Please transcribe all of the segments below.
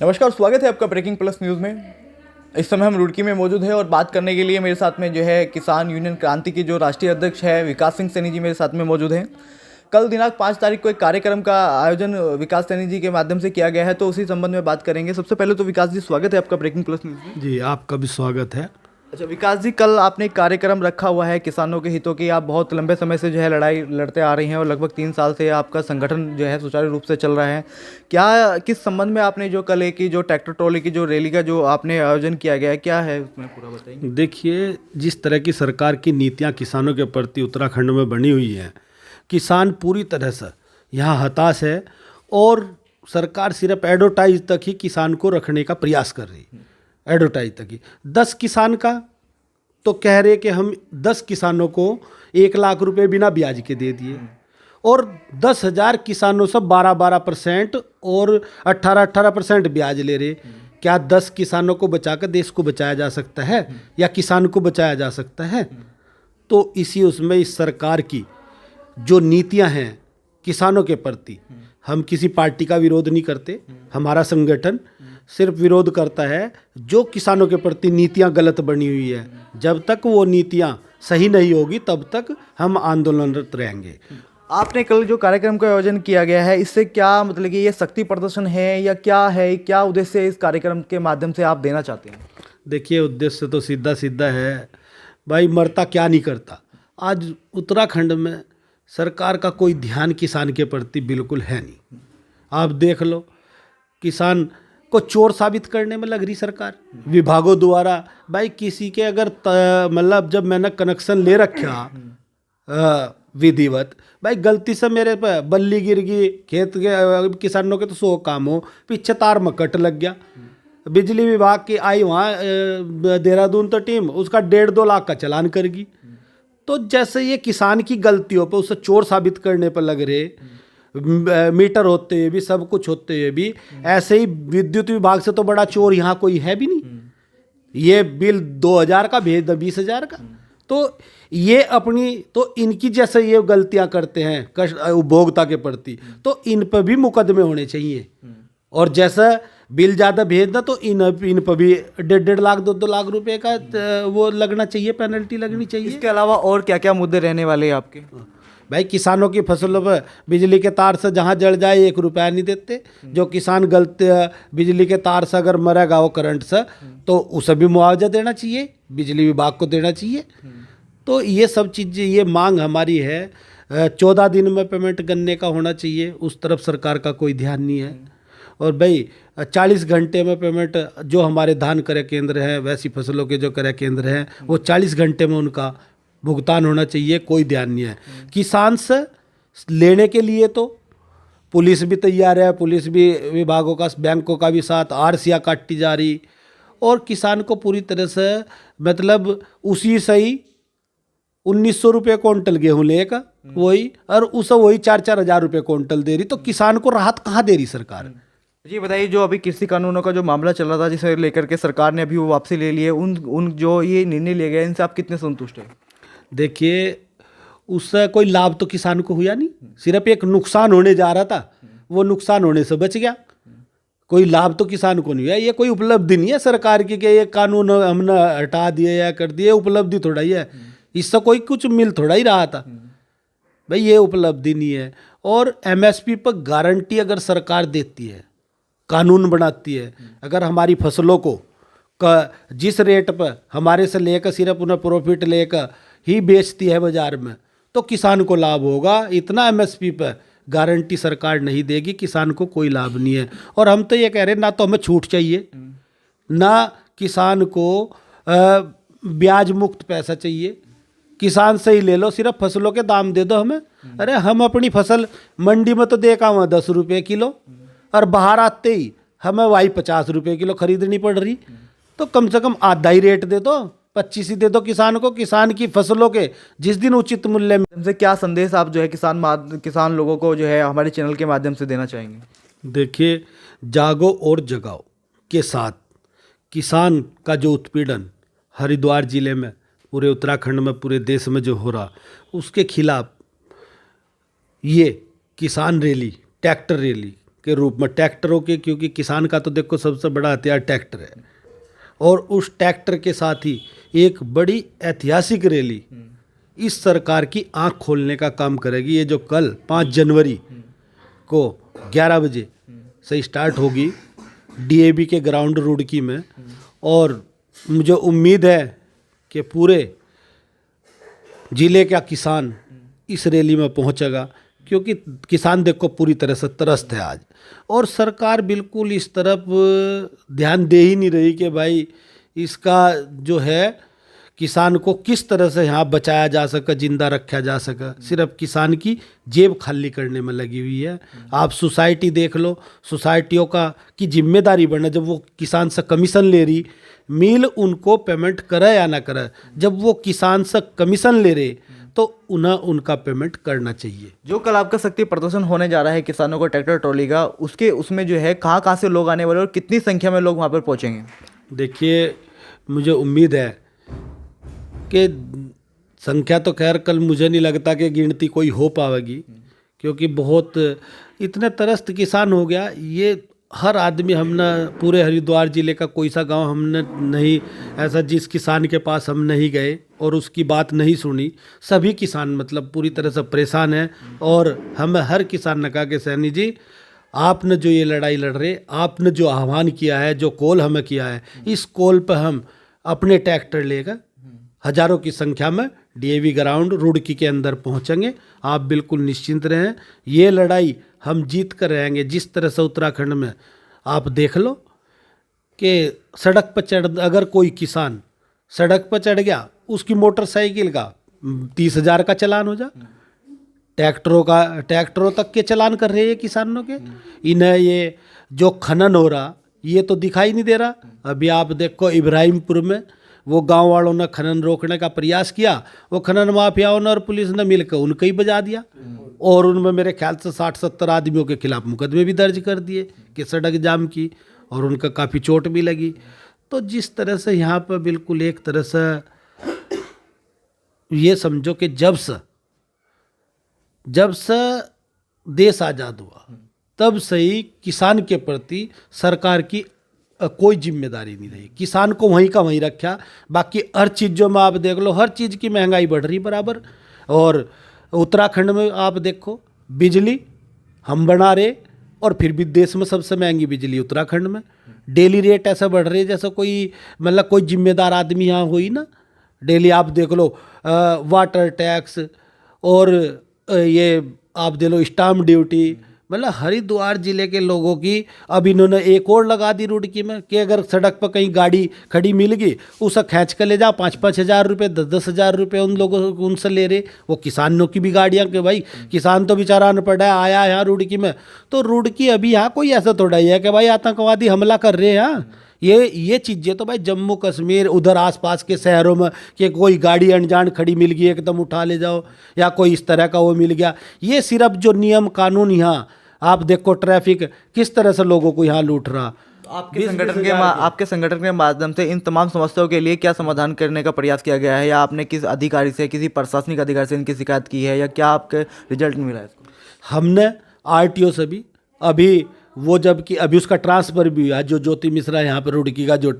नमस्कार, स्वागत है आपका ब्रेकिंग प्लस न्यूज़ में। इस समय हम रुड़की में मौजूद हैं और बात करने के लिए मेरे साथ में जो है किसान यूनियन क्रांति के जो राष्ट्रीय अध्यक्ष है विकास सिंह सैनी जी मेरे साथ में मौजूद हैं। कल दिनांक 5 तारीख को एक कार्यक्रम का आयोजन विकास सैनी जी के माध्यम से किया गया है, तो उसी संबंध में बात करेंगे। सबसे पहले तो विकास जी, स्वागत है आपका ब्रेकिंग प्लस न्यूज़ में। जी, आपका भी स्वागत है। अच्छा विकास जी, कल आपने एक कार्यक्रम रखा हुआ है किसानों के हितों की। आप बहुत लंबे समय से जो है लड़ाई लड़ते आ रही हैं और लगभग 3 साल से आपका संगठन जो है सुचारू रूप से चल रहा है। क्या किस संबंध में आपने जो कल की जो ट्रैक्टर ट्रॉली की जो रैली का जो आपने आयोजन किया गया है, क्या है उसमें पूरा बताइए। देखिए, जिस तरह की सरकार की नीतियां किसानों के प्रति उत्तराखंड में बनी हुई हैं, किसान पूरी तरह से यहाँ हताश है और सरकार सिर्फ एडवर्टाइज तक ही किसान को रखने का प्रयास कर रही है। एडवर्टाइज तक ही 10 किसान का तो कह रहे कि हम 10 किसानों को 1 लाख रुपए बिना ब्याज के दे दिए और 10,000 किसानों से 12% और 18% ब्याज ले रहे। क्या 10 किसानों को बचाकर देश को बचाया जा सकता है या किसान को बचाया जा सकता है? तो इसी उसमें इस सरकार की जो नीतियां हैं किसानों के प्रति, हम किसी पार्टी का विरोध नहीं करते। हमारा संगठन सिर्फ विरोध करता है जो किसानों के प्रति नीतियां गलत बनी हुई है। जब तक वो नीतियां सही नहीं होगी तब तक हम आंदोलनरत रहेंगे। आपने कल जो कार्यक्रम का आयोजन किया गया है, इससे क्या मतलब कि ये शक्ति प्रदर्शन है या क्या है, क्या उद्देश्य इस कार्यक्रम के माध्यम से आप देना चाहते हैं? देखिए, उद्देश्य तो सीधा सीधा है भाई, मरता क्या नहीं करता। आज उत्तराखंड में सरकार का कोई ध्यान किसान के प्रति बिल्कुल है नहीं। आप देख लो, किसान को चोर साबित करने में लग रही सरकार विभागों द्वारा। भाई किसी के अगर मतलब जब मैंने कनेक्शन ले रखा विधिवत, भाई गलती से मेरे पे बल्ली गिर गई, खेत के किसानों के तो 100 काम हो, पीछे तार में कट लग गया, बिजली विभाग की आई वहाँ देहरादून तो टीम, उसका 1.5-2 लाख का चालान कर गई। तो जैसे ये किसान की गलतियों पे उसे चोर साबित करने पर लग रहे, मीटर होते हुए भी, सब कुछ होते हुए भी, ऐसे ही विद्युत विभाग से तो बड़ा चोर यहाँ कोई है भी नहीं। ये बिल 2,000 का भेज दो 20,000 का। तो ये अपनी, तो इनकी जैसे ये गलतियां करते हैं उपभोक्ता के प्रति, तो इन पर भी मुकदमे होने चाहिए। और जैसा बिल ज़्यादा भेजना तो इन पर भी 1.5 लाख 2 लाख रुपए का वो लगना चाहिए, पेनल्टी लगनी चाहिए। इसके अलावा और क्या क्या मुद्दे रहने वाले हैं आपके? भाई किसानों की फसलों पर बिजली के तार से जहाँ जल जाए 1 रुपया नहीं देते। जो किसान गलत बिजली के तार से अगर मरेगा वो करंट से, तो उसे भी मुआवजा देना चाहिए, बिजली विभाग को देना चाहिए। तो ये सब चीज़ें, ये मांग हमारी है। 14 दिन में पेमेंट करने का होना चाहिए, उस तरफ सरकार का कोई ध्यान नहीं है। और भाई 40 घंटे में पेमेंट, जो हमारे धान क्रय केंद्र हैं, वैसी फसलों के जो क्रय केंद्र हैं, वो 40 घंटे में उनका भुगतान होना चाहिए। कोई ध्यान नहीं है। किसान से लेने के लिए तो पुलिस भी तैयार है, पुलिस भी विभागों का, बैंकों का भी साथ, आरसियाँ काटी जा रही, और किसान को पूरी तरह से मतलब उसी से ही 1,900 रुपये क्विंटल गेहूँ लेगा वही, और उसे वही 4-4 हज़ार रुपये क्विंटल दे रही। तो किसान को राहत कहाँ दे रही सरकार? जी बताइए, जो अभी कृषि कानूनों का जो मामला चल रहा था जिसे लेकर के सरकार ने अभी वो वापसी ले ली है, उन जो ये निर्णय लिए गए इनसे आप कितने संतुष्ट हैं? देखिए, उससे कोई लाभ तो किसान को हुआ नहीं, सिर्फ एक नुकसान होने जा रहा था, वो नुकसान होने से बच गया। कोई लाभ तो किसान को नहीं हुआ। ये कोई उपलब्धि नहीं है सरकार की कि ये कानून हमने हटा दिए या कर दिए, उपलब्धि थोड़ा ही है। इससे कोई कुछ मिल थोड़ा ही रहा था। भाई ये उपलब्धि नहीं है। और MSP पर गारंटी अगर सरकार देती है, कानून बनाती है, अगर हमारी फसलों को जिस रेट पर हमारे से लेकर सिर्फ उन्हें प्रॉफिट लेकर ही बेचती है बाजार में, तो किसान को लाभ होगा। इतना MSP पर गारंटी सरकार नहीं देगी, किसान को कोई लाभ नहीं है। और हम तो ये कह रहे हैं, ना तो हमें छूट चाहिए, ना किसान को ब्याज मुक्त पैसा चाहिए। किसान से ही ले लो, सिर्फ फसलों के दाम दे दो हमें। अरे हम अपनी फसल मंडी में तो देखा हुआ 10 रुपये किलो, और बाहर आते ही हमें वही 50 रुपये किलो खरीदनी पड़ रही। तो कम से कम आधा ही रेट दे दो, 25 ही दे दो किसान को। किसान की फसलों के जिस दिन उचित मूल्य में। इनसे क्या संदेश आप जो है किसान लोगों को जो है हमारे चैनल के माध्यम से देना चाहेंगे? देखिए, जागो और जगाओ के साथ किसान का जो उत्पीड़न हरिद्वार जिले में, पूरे उत्तराखंड में, पूरे देश में जो हो रहा, उसके खिलाफ ये किसान रैली, ट्रैक्टर रैली के रूप में ट्रैक्टरों के, क्योंकि किसान का तो देखो सबसे बड़ा हथियार ट्रैक्टर है, और उस ट्रैक्टर के साथ ही एक बड़ी ऐतिहासिक रैली इस सरकार की आंख खोलने का काम करेगी। ये जो कल 5 जनवरी को 11 बजे से स्टार्ट होगी डीएवी के ग्राउंड रुड़की में, और मुझे उम्मीद है कि पूरे ज़िले का किसान इस रैली में पहुंचेगा, क्योंकि किसान देखो पूरी तरह से त्रस्त है आज, और सरकार बिल्कुल इस तरफ ध्यान दे ही नहीं रही कि भाई इसका जो है किसान को किस तरह से यहाँ बचाया जा सके, जिंदा रखा जा सके। सिर्फ किसान की जेब खाली करने में लगी हुई है। आप सोसाइटी देख लो, सोसाइटियों का की जिम्मेदारी बने, जब वो किसान से कमीशन ले रही, मिल उनको पेमेंट करे या ना करे, जब वो किसान से कमीशन ले रहे तो उन्हें उनका पेमेंट करना चाहिए। जो कल आपका शक्ति प्रदर्शन होने जा रहा है किसानों को ट्रैक्टर ट्रॉली का, उसमें जो है कहाँ कहाँ से लोग आने वाले और कितनी संख्या में लोग वहाँ पर पहुँचेंगे? देखिए, मुझे उम्मीद है कि संख्या तो खैर कल मुझे नहीं लगता कि गिनती कोई हो पाएगी, क्योंकि बहुत इतने त्रस्त किसान हो गया। ये हर आदमी, हमने पूरे हरिद्वार ज़िले का कोई सा गांव हमने नहीं ऐसा जिस किसान के पास हम नहीं गए और उसकी बात नहीं सुनी। सभी किसान मतलब पूरी तरह से परेशान हैं, और हमें हर किसान ने कहा कि सैनी जी, आपने जो ये लड़ाई लड़ रहे, आपने जो आह्वान किया है, जो कॉल हमें किया है, इस कॉल पर हम अपने ट्रैक्टर लेकर हजारों की संख्या में डीएवी ग्राउंड रुड़की के अंदर पहुंचेंगे। आप बिल्कुल निश्चिंत रहें, ये लड़ाई हम जीत कर रहेंगे। जिस तरह से उत्तराखंड में आप देख लो कि सड़क पर अगर कोई किसान सड़क पर चढ़ गया, उसकी मोटरसाइकिल का 30,000 का चालान हो जा, ट्रैक्टरों तक के चालान कर रहे हैं किसानों के। इन्हें ये जो खनन हो रहा ये तो दिखाई नहीं दे रहा। अभी आप देखो इब्राहिमपुर में वो गांव वालों ने खनन रोकने का प्रयास किया, वो खनन माफियाओं ने और पुलिस ने मिलकर उनको ही बजा दिया, और उनमें मेरे ख्याल से 60-70 आदमियों के खिलाफ मुकदमे भी दर्ज कर दिए कि सड़क जाम की, और उनका काफ़ी चोट भी लगी। तो जिस तरह से यहाँ पर बिल्कुल एक तरह से ये समझो कि जब से देश आज़ाद हुआ तब से ही किसान के प्रति सरकार की कोई जिम्मेदारी नहीं रही। किसान को वहीं का वहीं रखा। बाकी हर चीज़ों में आप देख लो, हर चीज़ की महंगाई बढ़ रही बराबर। और उत्तराखंड में आप देखो, बिजली हम बना रहे और फिर भी देश में सबसे महंगी बिजली उत्तराखंड में। डेली रेट ऐसा बढ़ रही है जैसा कोई मतलब कोई जिम्मेदार आदमी यहाँ हुई ना। डेली आप देख लो वाटर टैक्स और ये आप देख लो स्टाम्प ड्यूटी, मतलब हरिद्वार जिले के लोगों की अब इन्होंने एक और लगा दी रुड़की में कि अगर सड़क पर कहीं गाड़ी खड़ी मिल गई, उसे खींच कर ले जाओ, 5-5 हज़ार रुपये 10-10 हज़ार रुपये उन लोगों उनसे ले रहे। वो किसानों की भी गाड़ियाँ कि भाई किसान तो बेचारा अनपढ़ है, आया यहाँ रुड़की में, तो रुड़की अभी यहाँ कोई ऐसा थोड़ा ही है कि भाई आतंकवादी हमला कर रहे हैं। यहाँ ये चीज़ें तो भाई जम्मू कश्मीर उधर आसपास के शहरों में कि कोई गाड़ी अनजान खड़ी मिल गई एकदम उठा ले जाओ, या कोई इस तरह का वो मिल गया। ये सिर्फ जो नियम कानून यहाँ आप देखो ट्रैफिक किस तरह से लोगों को यहाँ लूट रहा। आपके संगठन के माध्यम से इन तमाम समस्याओं के लिए क्या समाधान करने का प्रयास किया गया है, या आपने किस अधिकारी से, किसी प्रशासनिक अधिकारी से इनकी शिकायत की है, या क्या आपके रिजल्ट मिला है इसको? हमने आरटीओ से भी अभी वो जबकि अभी उसका ट्रांसफ़र भी हुआ, जो ज्योति मिश्रा यहाँ पर रुड़की का, जो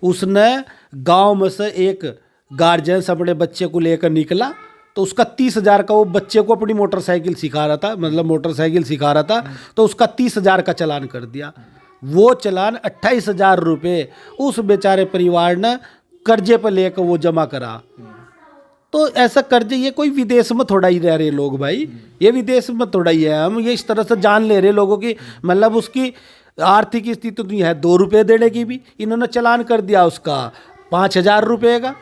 उसने गांव में से एक गार्जियन अपने बच्चे को लेकर निकला, तो उसका 30,000 का, वो बच्चे को अपनी मोटरसाइकिल सिखा रहा था, मतलब मोटरसाइकिल सिखा रहा था, तो उसका 30,000 का चालान कर दिया। वो चालान 28,000 रुपये उस बेचारे परिवार ने कर्जे पर लेकर वो जमा करा। तो ऐसा कर्जे, ये कोई विदेश में थोड़ा ही रह रहे लोग भाई, ये विदेश में थोड़ा ही है। हम ये इस तरह से जान ले रहे लोगों की, मतलब उसकी आर्थिक स्थिति तो नहीं है 2 रुपये देने की भी, इन्होंने चालान कर दिया उसका 5,000 रुपये का।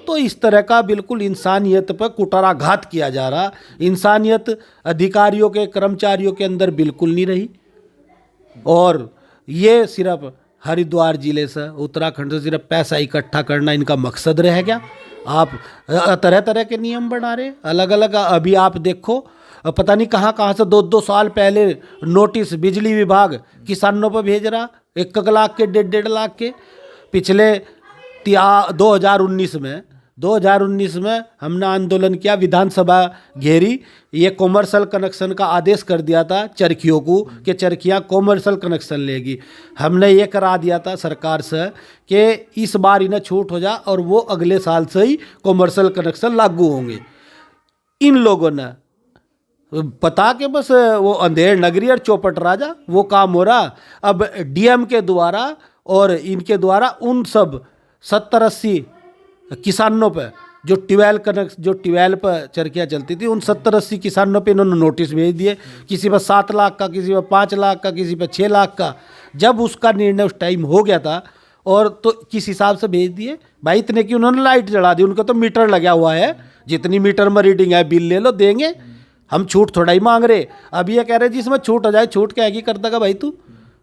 तो इस तरह का बिल्कुल इंसानियत पर कुटाराघात किया जा रहा। इंसानियत अधिकारियों के, कर्मचारियों के अंदर बिल्कुल नहीं रही, और ये सिर्फ हरिद्वार जिले से, उत्तराखंड से सिर्फ पैसा इकट्ठा करना इनका मकसद रह गया। आप तरह तरह के नियम बना रहे अलग अलग। अभी आप देखो पता नहीं कहाँ कहाँ से 2-2 साल पहले नोटिस बिजली विभाग किसानों पर भेज रहा, 1 लाख के 1.5 लाख के। पिछले 2019 में 2019 में हमने आंदोलन किया, विधानसभा घेरी, ये कॉमर्शियल कनेक्शन का आदेश कर दिया था चरखियों को कि चरखियाँ कॉमर्शियल कनेक्शन लेगी। हमने ये करा दिया था सरकार से कि इस बार इन्हें छूट हो जा और वो अगले साल से ही कॉमर्शियल कनेक्शन लागू होंगे। इन लोगों ने पता के बस वो अंधेर नगरी और चौपट राजा वो काम हो रहा। अब डीएम के द्वारा और इनके द्वारा उन सब 70-80 किसानों पे जो ट्यूबवेल पर चरखियाँ चलती थी, उन 70-80 किसानों पे इन्होंने नोटिस भेज दिए, किसी पर 7 लाख का, किसी पर 5 लाख का, किसी पर 6 लाख का। जब उसका निर्णय उस टाइम हो गया था और तो किस हिसाब से भेज दिए भाई, इतने की उन्होंने लाइट जला दी, उनका तो मीटर लगा हुआ है, जितनी मीटर में रीडिंग है बिल ले लो, देंगे, हम छूट थोड़ा ही मांग रहे। अब ये कह रहे जिसमें छूट हो जाए, छूट क्या की करता का भाई तू।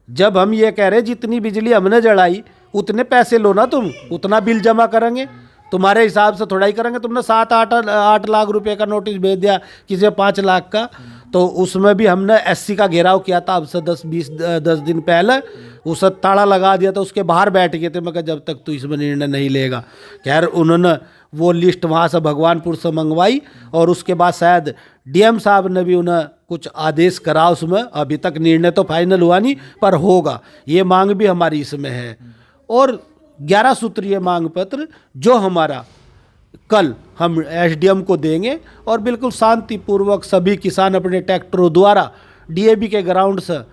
जब हम ये कह रहे जितनी बिजली हमने जलाई उतने पैसे लो ना, तुम उतना बिल जमा करेंगे, तुम्हारे हिसाब से थोड़ा ही करेंगे। तुमने 7-8 लाख रुपए का नोटिस भेज दिया, किसी 5 लाख का, तो उसमें भी हमने SC का घेराव किया था अब से 10 दिन पहले, उसे ताला लगा दिया था, उसके बाहर बैठ गए थे। मगर जब तक तू इसमें निर्णय नहीं लेगा, खैर उन्होंने वो लिस्ट वहाँ से भगवानपुर से मंगवाई और उसके बाद शायद डीएम साहब ने भी उन्हें कुछ आदेश करा उसमें। अभी तक निर्णय तो फाइनल हुआ नहीं, पर होगा। ये मांग भी हमारी इसमें है। और 11 सूत्रीय मांग पत्र जो हमारा कल हम SDM को देंगे और बिल्कुल शांतिपूर्वक सभी किसान अपने ट्रैक्टरों द्वारा DAB के ग्राउंड से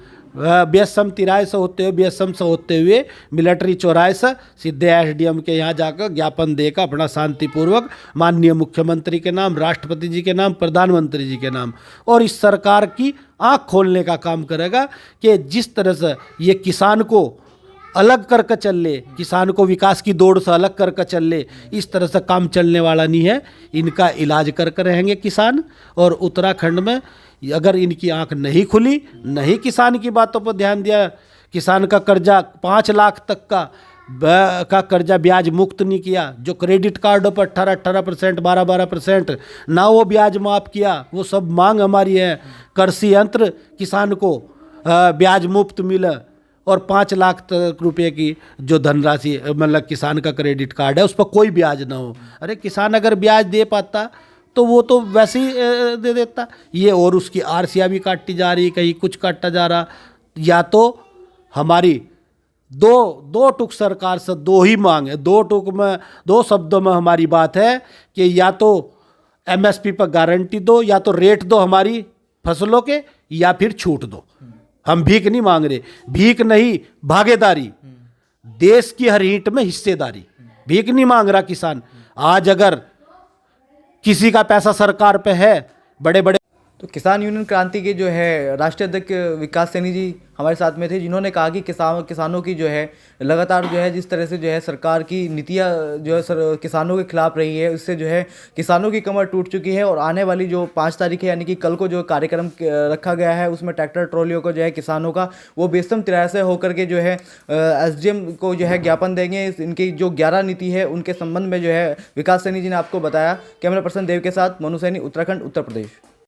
BSM तिराहे से होते हुए, BSM से होते हुए मिलिट्री चौराहे से सीधे SDM के यहाँ जाकर ज्ञापन देकर अपना शांतिपूर्वक माननीय मुख्यमंत्री के नाम, राष्ट्रपति जी के नाम, प्रधानमंत्री जी के नाम और इस सरकार की आँख खोलने का काम करेगा कि जिस तरह से ये किसान को अलग करके चल ले, किसान को विकास की दौड़ से अलग करके चल ले, इस तरह से काम चलने वाला नहीं है। इनका इलाज करके रहेंगे किसान। और उत्तराखंड में अगर इनकी आंख नहीं खुली, नहीं किसान की बातों पर ध्यान दिया, किसान का कर्जा 5 लाख तक का कर्जा ब्याज मुक्त नहीं किया, जो क्रेडिट कार्डों पर 18%, 12% ना वो ब्याज माफ़ किया, वो सब मांग हमारी है। कृषि यंत्र किसान को ब्याज मुफ्त मिले और 5 लाख रुपए की जो धनराशि, मतलब किसान का क्रेडिट कार्ड है, उस पर कोई ब्याज ना हो। अरे किसान अगर ब्याज दे पाता तो वो तो वैसे ही दे देता। ये और उसकी RCA भी काटी जा रही, कहीं कुछ काटा जा रहा। या तो हमारी दो टुक सरकार से 2 ही मांग है, 2 शब्दों में हमारी बात है कि या तो MSP पर गारंटी दो, या तो रेट दो हमारी फसलों के, या फिर छूट दो। हम भीख नहीं मांग रहे, भीख नहीं, भागीदारी, देश की हर ईंट में हिस्सेदारी। भीख नहीं मांग रहा किसान। आज अगर किसी का पैसा सरकार पे है, बड़े बड़े तो किसान यूनियन क्रांति के जो है राष्ट्रीय अध्यक्ष विकास सैनी जी हमारे साथ में थे, जिन्होंने कहा कि किसानों की जो है लगातार जो है जिस तरह से जो है सरकार की नीतियाँ जो है किसानों के खिलाफ रही है, उससे जो है किसानों की कमर टूट चुकी है। और आने वाली जो 5 तारीख है, यानी कि कल को जो कार्यक्रम रखा गया है, उसमें ट्रैक्टर ट्रॉलियों को जो है किसानों का वो बेस्तम तिराहे से होकर के जो है SDM को जो है ज्ञापन देंगे। इनकी जो 11 नीति है उनके संबंध में जो है विकास सैनी जी ने आपको बताया। कैमरा पर्सन देव के साथ मनु सैनी, उत्तराखंड, उत्तर प्रदेश।